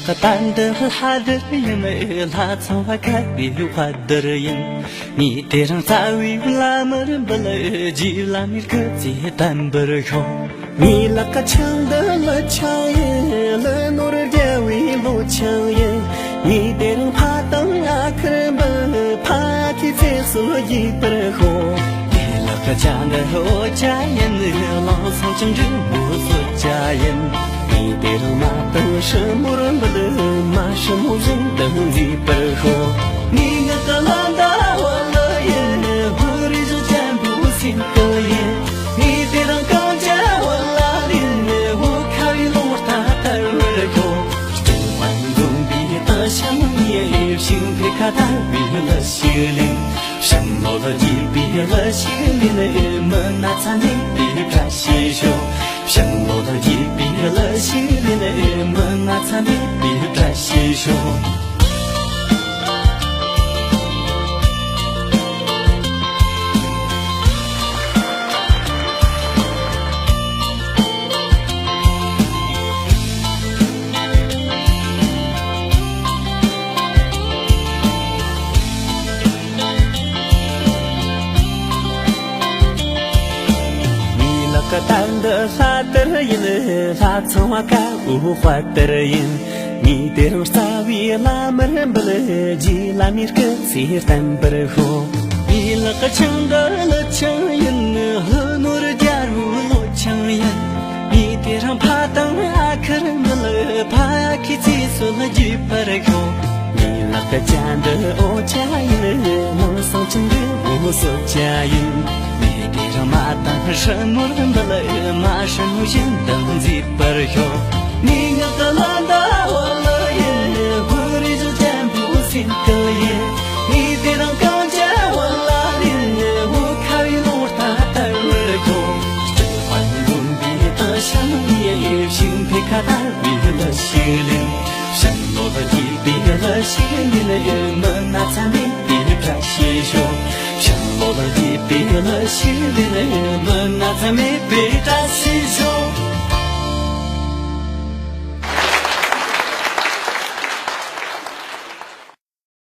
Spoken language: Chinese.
لقطان ده حدرين لا توكل بيقدرين ني تيران ساوي ولا مربل جي لا ميركتي تنبرخو ني لقچان ده لچاي لنور جوي لوچاي ني تيران پاتن اكرب پاتي تسو يبرخو لقچان ده وچاين لا سان چن بو سوچاين你的马灯什么人不得，马什么人等你不可。你那个烂大我了耶，我的这全部心可耶。你的让高家我拉林耶，我靠一路他的日口。这万公比的香叶，心配卡达比了心灵，什么的地比了心灵的门那咱你比他西修。什么的一比了心里的门啊，才没比在西手。个单的哈德因，哈从我干无话的人，你的肉萨维拉门不了，吉拉米克西坦不了后，你那个强的了强人，和诺的加入了强人，你的让怕当阿克人不了，怕起起说了吉不了后，你那个家的我家人，能上真的无所家人。你让马当什么人不来，马什么人等你不有？你那个烂大我了耶，我的这全部心可耶。你得让高家我拉林耶，我靠一路他的日口。这万公比的香叶，心配卡达比了心灵，什么的地比了心灵的门那咱们比了西手。什么的地比了心里的门，那才没被他吸收。